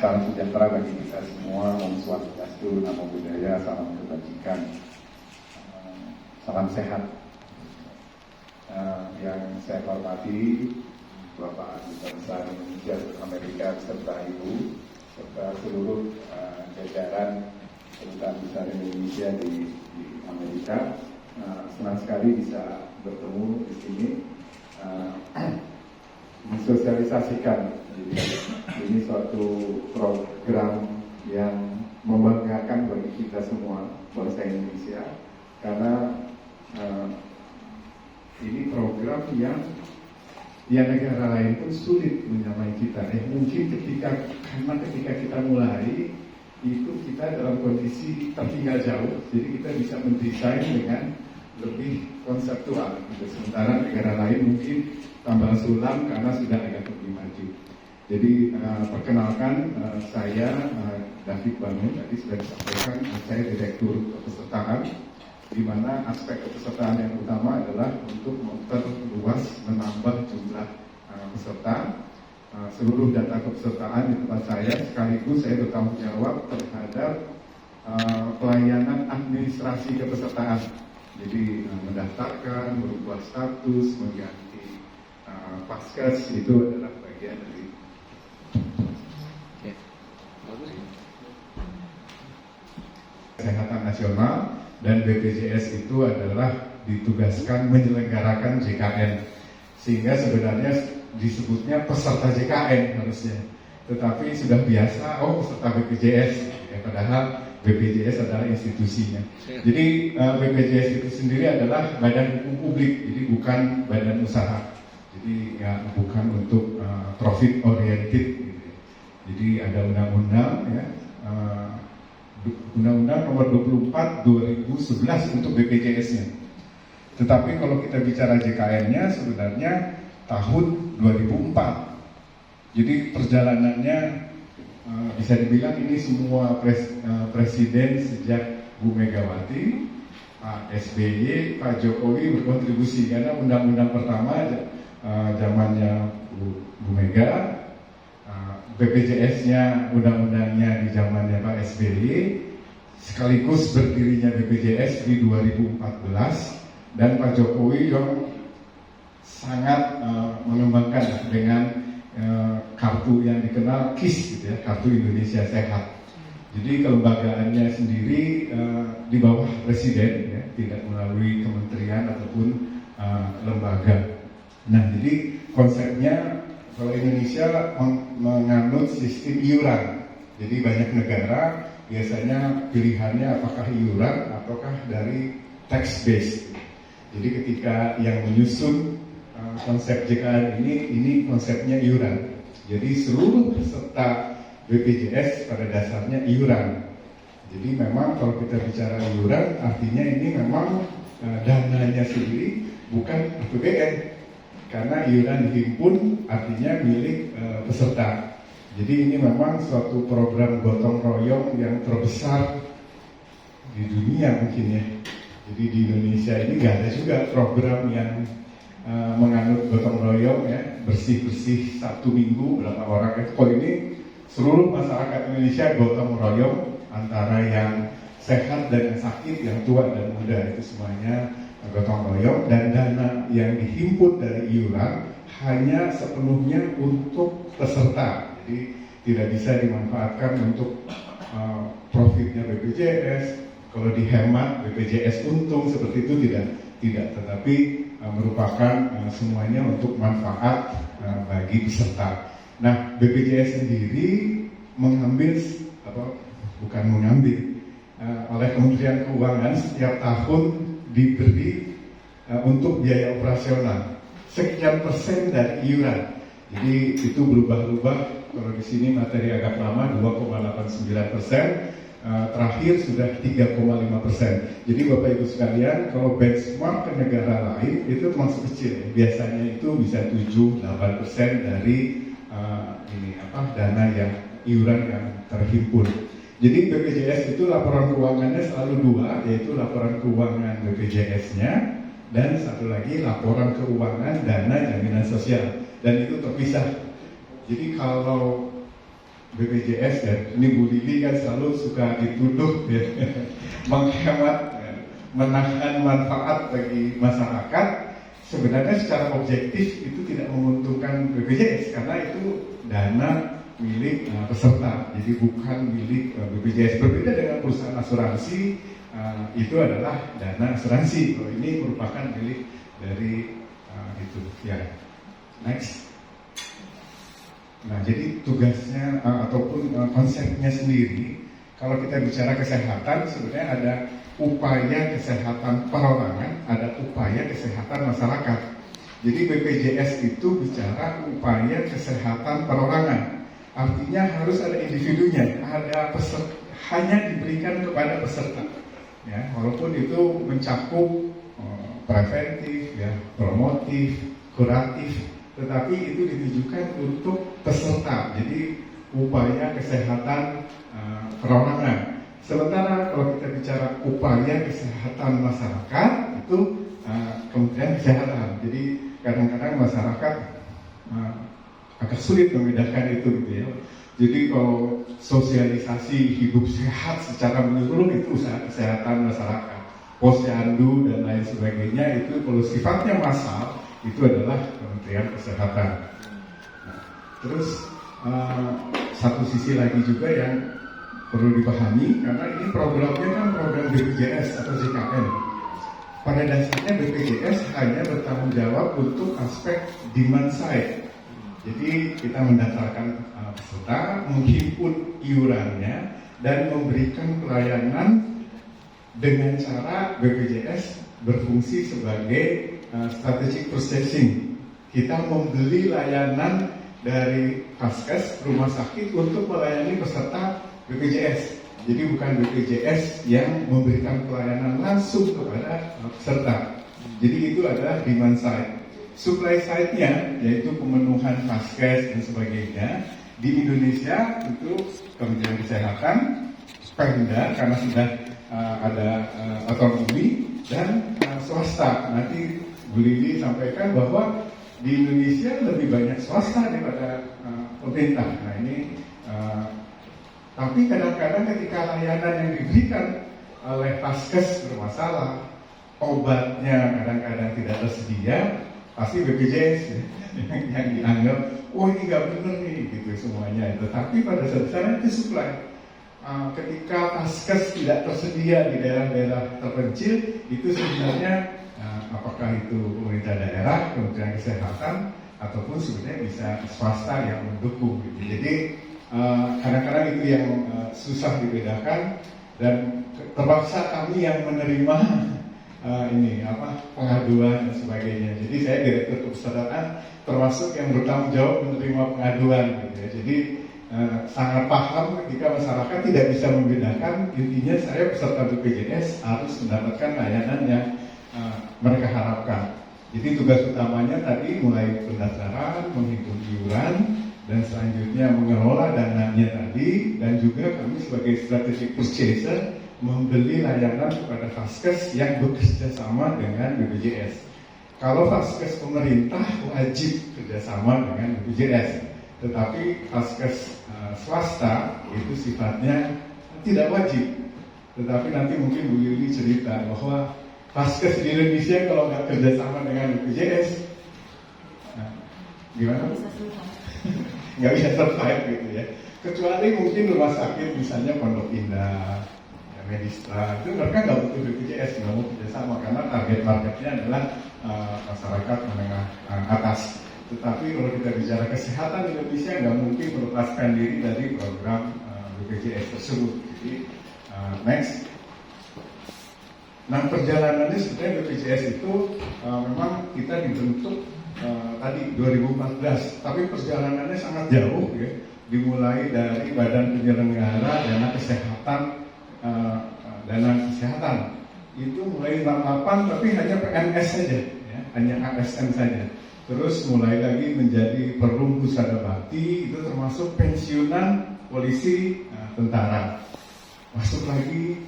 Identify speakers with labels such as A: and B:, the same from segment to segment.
A: salam sejahtera bagi kita semua. Om Swastiastu, Namo Buddhaya, salam kebajikan, salam sehat. Yang saya hormati Bapak Duta Besar Indonesia Amerika beserta Ibu serta seluruh jajaran Kedutaan Besar Indonesia di Amerika. Senang sekali bisa bertemu di sini, mensosialisasikan. Jadi, ini suatu program yang membanggakan bagi kita semua bangsa Indonesia, karena ini program yang negara lain pun sulit menyamai kita. Mungkin karena ketika kita mulai itu kita dalam kondisi tertinggal jauh, jadi kita bisa mendesain dengan lebih konseptual. Sementara negara lain mungkin tambal sulam karena sudah agak lebih maju. Jadi perkenalkan, saya David Bangun, tadi sudah disampaikan, saya Direktur Kepesertaan, di mana aspek kepesertaan yang utama adalah untuk memperluas, menambah jumlah peserta. Seluruh data kepesertaan di tempat saya, sekaligus saya bertanggung jawab terhadap pelayanan administrasi kepesertaan. Jadi mendaftarkan, merubah status, mengganti paskes, itu adalah bagian dari Kesehatan Nasional, dan BPJS itu adalah ditugaskan menyelenggarakan JKN, sehingga sebenarnya disebutnya peserta JKN harusnya, tetapi sudah biasa peserta BPJS, padahal BPJS adalah institusinya. Jadi BPJS itu sendiri adalah badan hukum publik, jadi bukan badan usaha, jadi bukan untuk profit oriented gitu. Jadi ada undang-undang Undang-Undang Nomor 24 2011 untuk BPJS-nya. Tetapi kalau kita bicara JKN-nya sebenarnya tahun 2004. Jadi perjalanannya bisa dibilang ini semua presiden sejak Bu Megawati, Pak SBY, Pak Jokowi berkontribusi, karena undang-undang pertama zamannya Bu Mega, BPJS-nya undang-undangnya di zamannya Pak SBY, sekaligus berdirinya BPJS di 2014, dan Pak Jokowi sangat mengembangkan dengan kartu yang dikenal KIS, gitu ya, Kartu Indonesia Sehat. Jadi kelembagaannya sendiri di bawah presiden, ya, tidak melalui kementerian ataupun lembaga. Nah, jadi konsepnya kalau Indonesia menganut sistem iuran. Jadi banyak negara biasanya pilihannya apakah iuran ataukah dari tax base. Jadi ketika yang menyusun konsep JKN ini konsepnya iuran. Jadi seluruh peserta BPJS pada dasarnya iuran. Jadi memang kalau kita bicara iuran, artinya ini memang dananya sendiri bukan APBN, karena iuran dihimpun artinya milik peserta. Jadi ini memang suatu program gotong royong yang terbesar di dunia mungkin ya. Jadi di Indonesia ini nggak ada juga program yang menganut gotong royong, ya, bersih-bersih Sabtu Minggu berapa orang itu. Kalau ini seluruh masyarakat Indonesia gotong royong, antara yang sehat dan yang sakit, yang tua dan muda, itu semuanya gotong royong, dan dana yang dihimpun dari iuran hanya sepenuhnya untuk peserta. Jadi tidak bisa dimanfaatkan untuk profitnya BPJS. Kalau dihemat BPJS untung seperti itu tidak, tetapi merupakan semuanya untuk manfaat bagi peserta. Nah, BPJS sendiri oleh Kementerian Keuangan setiap tahun diberi untuk biaya operasional sekian persen dari iuran. Jadi itu berubah-ubah. Kalau di sini materi agak lama 2,89%. Terakhir sudah 3,5%. Jadi Bapak Ibu sekalian, kalau benchmark ke negara lain itu masih kecil. Biasanya itu bisa 7-8% dari dana yang iuran yang terhimpun. Jadi BPJS itu laporan keuangannya selalu dua, yaitu laporan keuangan BPJS-nya dan satu lagi laporan keuangan dana jaminan sosial, dan itu terpisah. Jadi kalau BPJS, dan ini Bu Lili kan selalu suka dituduh ya, menghemat, menahan manfaat bagi masyarakat. Sebenarnya secara objektif itu tidak menguntungkan BPJS karena itu dana milik peserta, jadi bukan milik BPJS. Berbeda dengan perusahaan asuransi, itu adalah dana asuransi. Kalau ini merupakan milik dari itu ya. Next. Nah, jadi tugasnya ataupun konsepnya sendiri, kalau kita bicara kesehatan, sebenarnya ada upaya kesehatan perorangan, ada upaya kesehatan masyarakat. Jadi BPJS itu bicara upaya kesehatan perorangan. Artinya harus ada individunya, ada peserta, hanya diberikan kepada peserta. Ya, walaupun itu mencakup preventif, ya, promotif, kuratif, tetapi itu ditujukan untuk peserta. Jadi upaya kesehatan perorangan. Sementara kalau kita bicara upaya kesehatan masyarakat, itu Kementerian Kesehatan. Jadi kadang-kadang masyarakat agak sulit membedakan itu gitu ya. Jadi kalau sosialisasi hidup sehat secara menyeluruh itu usaha kesehatan masyarakat. Posyandu dan lain sebagainya itu kalau sifatnya massal itu adalah Kementerian Kesehatan. Nah, terus satu sisi lagi juga yang perlu dipahami, karena ini programnya kan program BPJS atau JKN. Pada dasarnya BPJS hanya bertanggung jawab untuk aspek demand side. Jadi kita mendaftarkan peserta, menghimpun iurannya, dan memberikan pelayanan dengan cara BPJS berfungsi sebagai strategic processing. Kita membeli layanan dari Vaskes, rumah sakit, untuk melayani peserta BPJS. Jadi bukan BPJS yang memberikan pelayanan langsung kepada peserta. Jadi itu adalah demand side. Supply side-nya yaitu pemenuhan Vaskes dan sebagainya di Indonesia itu Kementerian Kesehatan, Pemda karena sudah ada otonomi, dan swasta. Nanti Bu Lili sampaikan bahwa di Indonesia lebih banyak swasta daripada pemerintah. Nah ini tapi kadang-kadang ketika layanan yang diberikan oleh Vaskes bermasalah, obatnya kadang-kadang tidak tersedia, pasti BPJS yang dianggap, oh ini nggak benar nih, gitu semuanya itu. Tapi pada dasarnya itu supply. Ketika Vaskes tidak tersedia di daerah-daerah terpencil, itu sebenarnya apakah itu pemerintah daerah, Kementerian Kesehatan, ataupun sebenarnya bisa swasta yang mendukung. Gitu. Jadi kadang-kadang itu yang susah dibedakan, dan terpaksa kami yang menerima pengaduan dan sebagainya. Jadi saya direktur kepesertaan termasuk yang bertanggung jawab menerima pengaduan. Gitu ya. Jadi sangat paham ketika masyarakat tidak bisa membedakan. Intinya saya peserta BPJS harus mendapatkan layanan yang mereka harapkan. Jadi tugas utamanya tadi mulai pendaftaran, menghitung iuran, dan selanjutnya mengelola dananya tadi, dan juga kami sebagai strategic purchaser membeli layanan kepada Vaskes yang bekerja sama dengan BPJS. Kalau Vaskes pemerintah wajib kerjasama dengan BPJS, tetapi Vaskes swasta itu sifatnya tidak wajib. Tetapi nanti mungkin Bu Lili cerita bahwa Vaskes di Indonesia kalau nggak kerjasama dengan BPJS, gimana? Nggak bisa survive gitu ya. Kecuali mungkin rumah sakit misalnya Pondok Indah, Medistra, itu mereka nggak butuh BPJS, nggak mau kerjasama karena target marketnya adalah masyarakat menengah atas. Tetapi kalau kita bicara kesehatan Indonesia nggak mungkin melepaskan diri dari program BPJS tersebut. Jadi next. Nah perjalanannya sebenarnya BPJS itu memang kita dibentuk tadi 2014, tapi perjalanannya sangat jauh ya. Dimulai dari Badan Penyelenggara Dana Kesehatan itu mulai 68, tapi hanya PNS saja, ya, hanya ASN saja. Terus mulai lagi menjadi Perum Pusada Bakti, itu termasuk pensiunan polisi, tentara. Masuk lagi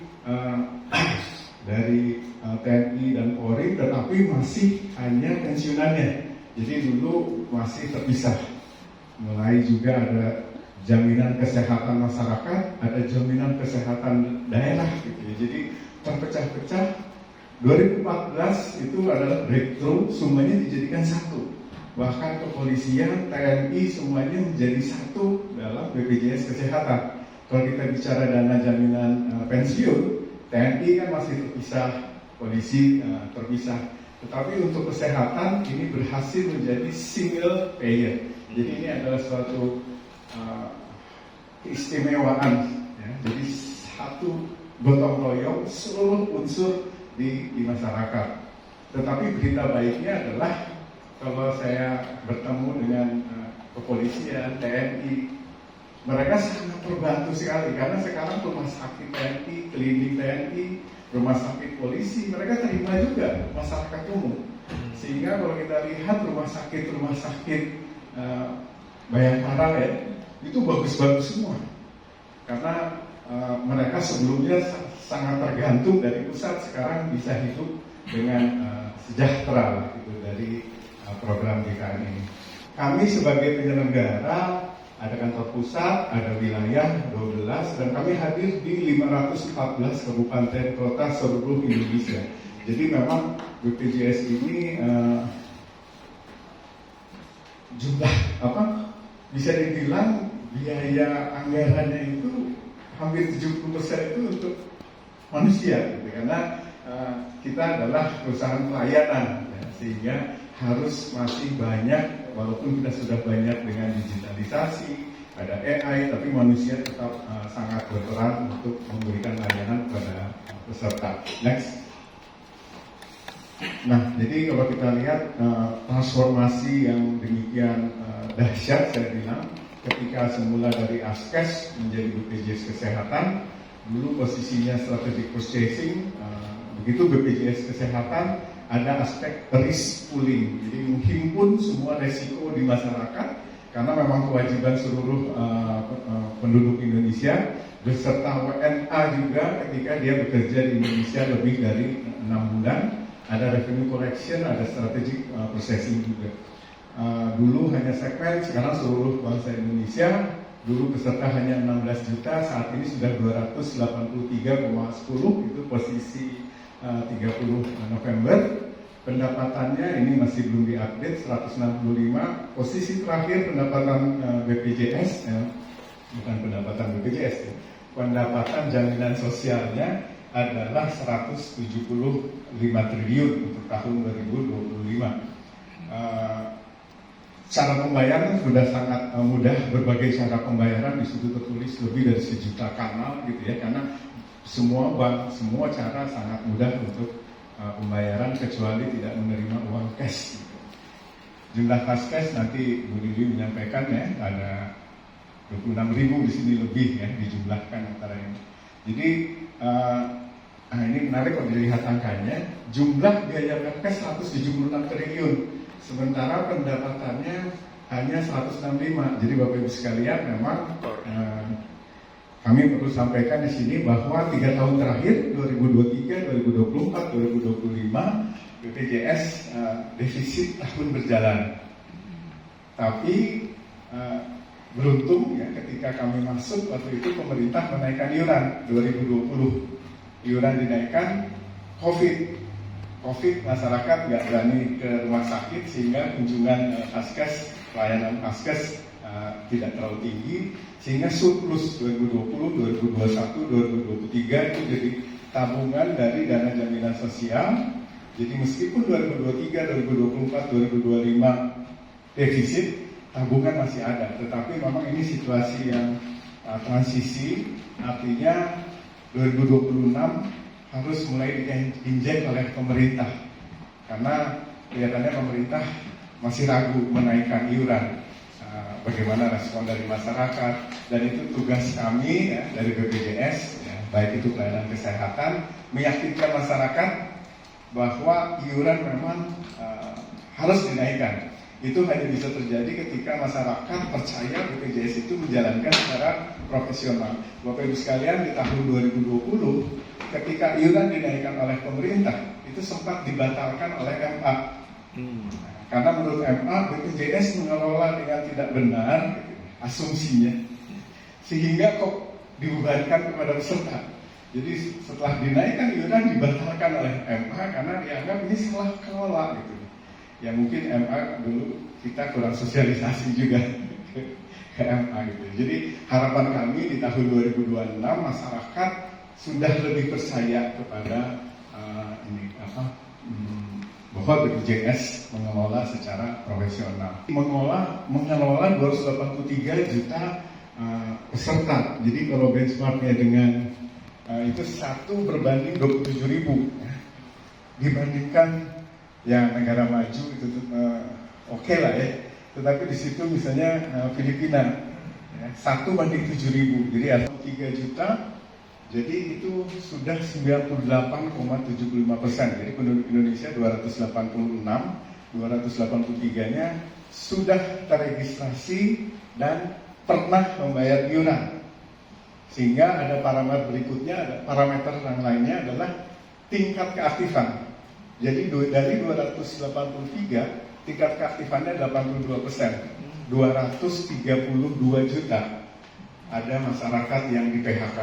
A: dari TNI dan Polri, tetapi masih hanya pensiunannya. Jadi dulu masih terpisah. Mulai juga ada jaminan kesehatan masyarakat, ada jaminan kesehatan daerah gitu ya. Jadi terpecah-pecah. 2014 itu adalah breakthrough, semuanya dijadikan satu. Bahkan kepolisian, TNI semuanya menjadi satu dalam BPJS Kesehatan. Kalau kita bicara dana jaminan pensiun, TNI kan masih terpisah, polisi terpisah. Tetapi untuk kesehatan ini berhasil menjadi single payer. Jadi ini adalah suatu keistimewaan. Ya. Jadi satu gotong royong seluruh unsur di masyarakat. Tetapi berita baiknya adalah kalau saya bertemu dengan kepolisian, TNI, mereka sangat terbantu sekali karena sekarang rumah sakit TNI, klinik TNI, rumah sakit polisi, mereka terima juga masyarakat umum. Sehingga kalau kita lihat rumah sakit Bayangkara ya, itu bagus-bagus semua. Karena mereka sebelumnya sangat tergantung dari pusat, sekarang bisa hidup dengan sejahtera gitu dari program DKN ini. Kami sebagai penyelenggara ada kantor pusat, ada wilayah 12, dan kami hadir di 514 kabupaten kota seluruh Indonesia. Jadi memang BPJS ini jumlah bisa dibilang biaya anggarannya itu hampir 70% itu untuk manusia gitu. Karena kita adalah perusahaan pelayanan ya, sehingga harus masih banyak, walaupun kita sudah banyak dengan digitalisasi, ada AI, tapi manusia tetap sangat berperan untuk memberikan layanan kepada peserta. Next. Nah, jadi kalau kita lihat transformasi yang demikian dahsyat, saya bilang, ketika semula dari Askes menjadi BPJS Kesehatan, dulu posisinya strategic purchasing, begitu BPJS Kesehatan ada aspek risk pooling, jadi menghimpun semua resiko di masyarakat, karena memang kewajiban seluruh penduduk Indonesia beserta WNA juga ketika dia bekerja di Indonesia lebih dari 6 bulan, ada revenue collection, ada strategic processing juga. Dulu hanya segmen, sekarang seluruh bangsa Indonesia. Dulu peserta hanya 16 juta, saat ini sudah 283,10, itu posisi 30 November. Pendapatannya ini masih belum diupdate, 165. Posisi terakhir pendapatan BPJS, bukan pendapatan BPJS ya, pendapatan jaminan sosialnya adalah 175 triliun untuk tahun 2025. Cara pembayaran sudah sangat mudah, berbagai cara pembayaran di situ tertulis lebih dari 1 juta kanal gitu ya, karena semua bank, semua cara sangat mudah untuk pembayaran kecuali tidak menerima uang cash gitu. Jumlah kas cash nanti Bu Lili menyampaikan ya, ada 26.000 di sini lebih ya dijumlahkan antara ini. Jadi ini menarik kalau dilihat angkanya, jumlah biaya cash 176 triliun. Sementara pendapatannya hanya 165. Jadi Bapak Ibu sekalian, memang kami perlu sampaikan di sini bahwa 3 tahun terakhir 2023, 2024, 2025 BPJS defisit tahun berjalan. Tapi beruntung ya ketika kami masuk waktu itu pemerintah menaikkan iuran 2020. Iuran dinaikkan, COVID masyarakat nggak berani ke rumah sakit sehingga kunjungan Askes, pelayanan Askes tidak terlalu tinggi, sehingga surplus 2020, 2021, 2023 itu jadi tabungan dari dana jaminan sosial. Jadi meskipun 2023, 2024, 2025 defisit, tabungan masih ada. Tetapi memang ini situasi yang transisi, artinya 2026 harus mulai diinjek oleh pemerintah, karena kelihatannya pemerintah masih ragu menaikkan iuran. Bagaimana respon dari masyarakat, dan itu tugas kami ya, dari BPJS ya, baik itu pelayanan kesehatan, meyakinkan masyarakat bahwa iuran memang harus dinaikkan. Itu hanya bisa terjadi ketika masyarakat percaya BPJS itu menjalankan secara profesional. Bapak Ibu sekalian, di tahun 2020 ketika iuran dinaikkan oleh pemerintah itu sempat dibatalkan oleh MA. Karena menurut MA BPJS mengelola dengan tidak benar, asumsinya. sehingga kok dibebankan kepada peserta. Jadi setelah dinaikkan iuran dibatalkan oleh MA karena dianggap ini salah kelola gitu. Ya mungkin MA dulu kita kurang sosialisasi juga ke MA gitu. Jadi harapan kami di tahun 2026 masyarakat sudah lebih percaya kepada bahwa BPJS mengelola secara profesional. Mengelola 283 juta peserta. Jadi kalau benchmarknya dengan itu 1 berbanding 27.000 ya. Dibandingkan yang negara maju itu oke lah ya. Tetapi di situ misalnya Filipina ya, 1 banding 7.000. Jadi ada 3 juta. Jadi itu sudah 98,75%. Jadi penduduk Indonesia 286, 283-nya sudah terregistrasi dan pernah membayar iuran. Sehingga ada parameter berikutnya, ada parameter yang lainnya adalah tingkat keaktifan. Jadi dari 283, tingkat keaktifannya 82%, 232 juta. Ada masyarakat yang di PHK,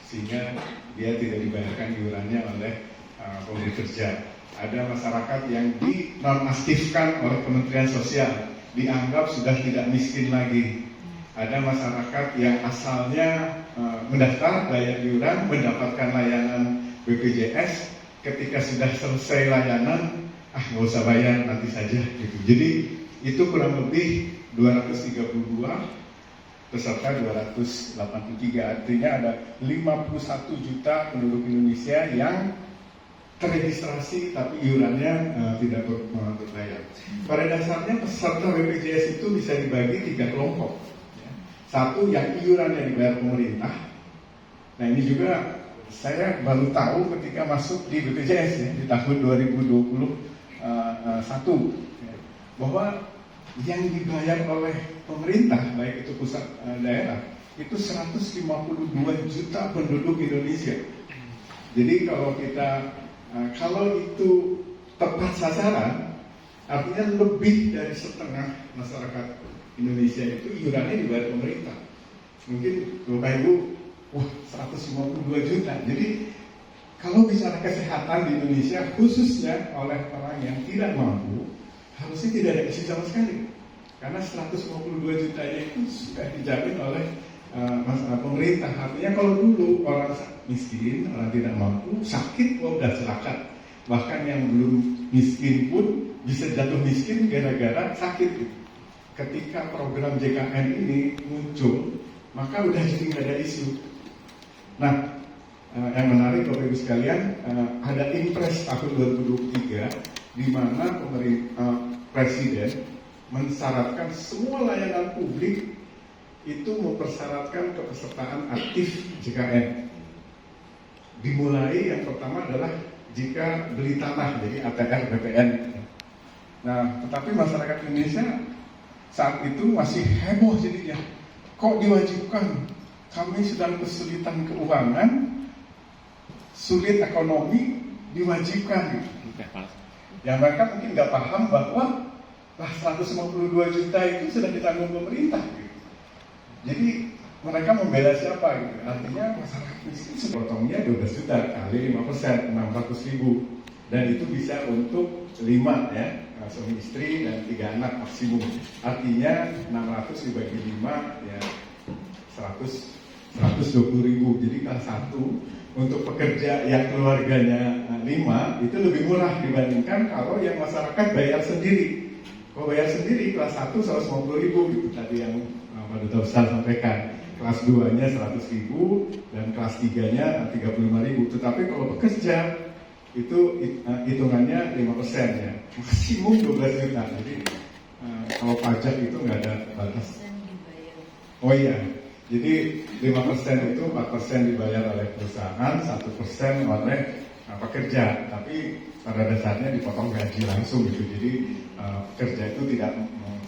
A: sehingga dia tidak dibayarkan iurannya oleh pemberi kerja. Ada masyarakat yang dinonaktifkan oleh Kementerian Sosial, dianggap sudah tidak miskin lagi. Ada masyarakat yang asalnya mendaftar bayar iuran, mendapatkan layanan BPJS, ketika sudah selesai layanan, nggak usah bayar, nanti saja gitu. Jadi itu kurang lebih 232 peserta 283, artinya ada 51 juta penduduk Indonesia yang terregistrasi tapi iurannya tidak berbayar. Pada dasarnya peserta BPJS itu bisa dibagi 3 kelompok. Satu yang iurannya dibayar pemerintah. Nah ini juga saya baru tahu ketika masuk di BPJS ya, di tahun 2021 bahwa yang dibayar oleh pemerintah, baik itu pusat daerah, itu 152 juta penduduk Indonesia. Jadi kalau itu tepat sasaran, artinya lebih dari setengah masyarakat Indonesia itu iurannya dibayar pemerintah. Mungkin Bapak Ibu, 152 juta. Jadi kalau bicara kesehatan di Indonesia, khususnya oleh orang yang tidak mampu, harusnya tidak ada isi sama sekali. Karena 152 juta itu sudah dijamin oleh pemerintah. Artinya kalau dulu orang miskin, orang tidak mampu, sakit, udah silakan. Bahkan yang belum miskin pun bisa jatuh miskin gara-gara sakit. Ketika program JKN ini muncul, maka udah jadi nggak ada isu. Nah, yang menarik Bapak Ibu sekalian, ada Impres tahun 2023 di mana Presiden mensyaratkan semua layanan publik itu mempersyaratkan kepesertaan aktif JKN. Dimulai yang pertama adalah jika beli tanah, jadi ATR BPN. Nah, tetapi masyarakat Indonesia saat itu masih heboh jadinya. Kok diwajibkan? Kami sedang kesulitan keuangan, sulit ekonomi, diwajibkan. Yang mereka mungkin nggak paham bahwa 152 juta itu sudah ditanggung pemerintah. Jadi mereka membela siapa? Gitu. Artinya masyarakat miskin sepotongnya 12 juta kali 5%, 600.000. Dan itu bisa untuk 5 ya, suami istri dan 3 anak maksimum. Artinya 600 dibagi 5 ya 120.000. Jadi kelas 1 untuk pekerja yang keluarganya 5 itu lebih murah dibandingkan kalau yang masyarakat bayar sendiri. Kalau bayar sendiri kelas 1 150.000 gitu tadi yang Pak Duta Besar sampaikan. Kelas 2-nya 100.000 dan kelas 3-nya 35.000. Tetapi kalau bekerja itu hitungannya 5% ya, maksimum 12 juta. Jadi kalau pajak itu nggak ada batas. Oh iya, jadi 5% itu 4% dibayar oleh perusahaan, 1% oleh pekerja. Tapi pada dasarnya dipotong gaji langsung gitu. Jadi pekerja itu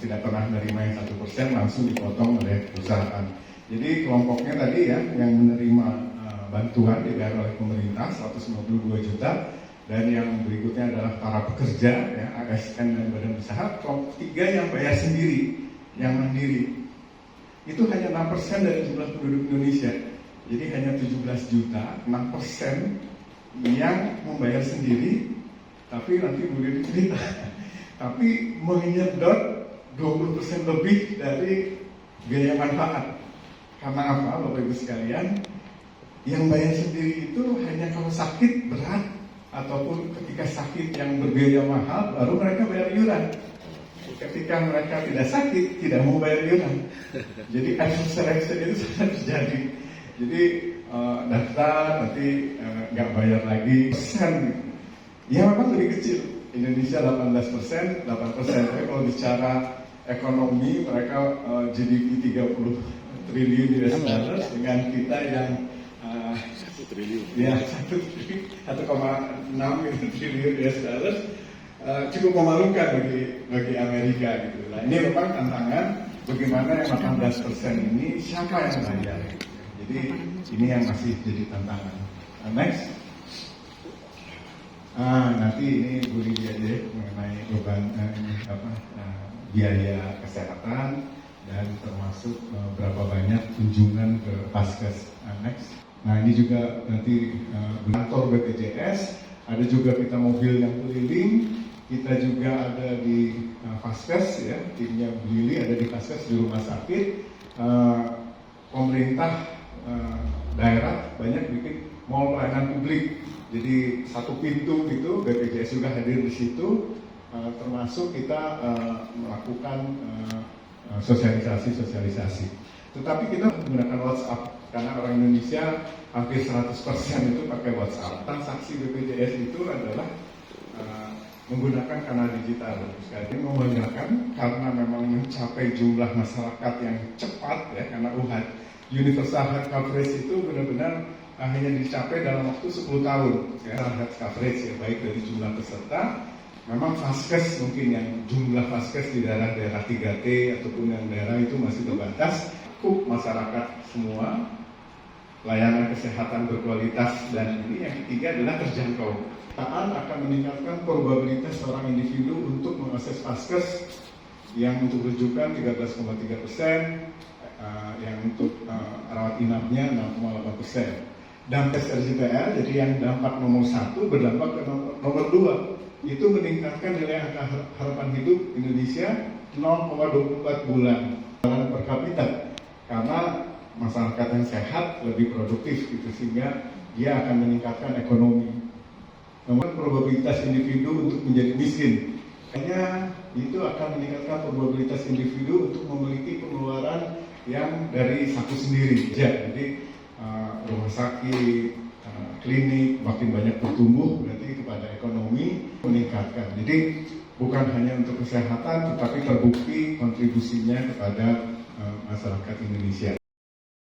A: tidak pernah menerima yang 1%, langsung dipotong oleh perusahaan. Jadi kelompoknya tadi ya yang menerima bantuan dibayar oleh pemerintah 152 juta, dan yang berikutnya adalah para pekerja ya, ASN dan badan usaha. Kelompok 3 yang bayar sendiri, yang mandiri. itu hanya 6% dari jumlah penduduk Indonesia. Jadi hanya 17 juta, 6% yang membayar sendiri, tapi nanti boleh cerita. Tapi menyedot 20% lebih dari biaya manfaat. Karena apa, Bapak Ibu sekalian? Yang bayar sendiri itu hanya kalau sakit berat, ataupun ketika sakit yang berbiaya mahal, baru mereka bayar iuran. Ketika mereka tidak sakit, tidak mau bayar iuran. Jadi efek seleksi itu sangat terjadi. Jadi daftar nanti nggak bayar lagi persen. Ya memang lebih kecil. Indonesia 18%, 8%. Tapi kalau bicara ekonomi, mereka GDP 30 triliun US dollar dengan kita yang
B: 1 triliun.
A: Ya 1,6 triliun US dollar. Cukup memalukan bagi Amerika gitu. Nah, ini memang tantangan bagaimana yang 18% ini siapa yang bayar. Jadi ini yang masih jadi tantangan. Next. Nanti ini Bu Lydia aja mengenai beban biaya kesehatan dan termasuk berapa banyak kunjungan ke Paskes. Next. Nah ini juga nanti kantor BPJS, ada juga kita mobil yang keliling. Kita juga ada di Paskes, ya, timnya Bu Lili ada di Paskes di rumah sakit. Pemerintah daerah banyak bikin mall pelayanan publik. Jadi satu pintu gitu, BPJS juga hadir di situ. Termasuk kita melakukan sosialisasi. Tetapi kita menggunakan WhatsApp karena orang Indonesia hampir 100% itu pakai WhatsApp. Transaksi BPJS itu adalah menggunakan kanal digital. Jadi memudahkan karena memang mencapai jumlah masyarakat yang cepat, ya, karena universal health coverage itu benar-benar hanya dicapai dalam waktu 10 tahun. Ya, health coverage, ya, baik dari jumlah peserta. Memang Paskes mungkin yang jumlah Paskes di daerah-daerah 3T ataupun yang daerah itu masih terbatas. Cukup masyarakat semua, layanan kesehatan berkualitas, dan ini yang ketiga adalah terjangkau. Pemetaan akan meningkatkan probabilitas seorang individu untuk mengakses Paskes yang untuk rujukan 13,3%, yang untuk rawat inapnya 6,8%. Dampak RJPL, jadi yang dampak nomor 1 berdampak ke nomor 2, itu meningkatkan nilai angka harapan hidup Indonesia 0,24 bulan per kapita, karena masyarakat yang sehat lebih produktif gitu, sehingga dia akan meningkatkan ekonomi. Namun probabilitas individu untuk menjadi miskin, hanya itu akan meningkatkan probabilitas individu untuk memiliki pengeluaran yang dari saku sendiri. Jadi rumah sakit, klinik makin banyak bertumbuh, berarti kepada ekonomi meningkatkan. Jadi bukan hanya untuk kesehatan, tetapi terbukti kontribusinya kepada masyarakat Indonesia.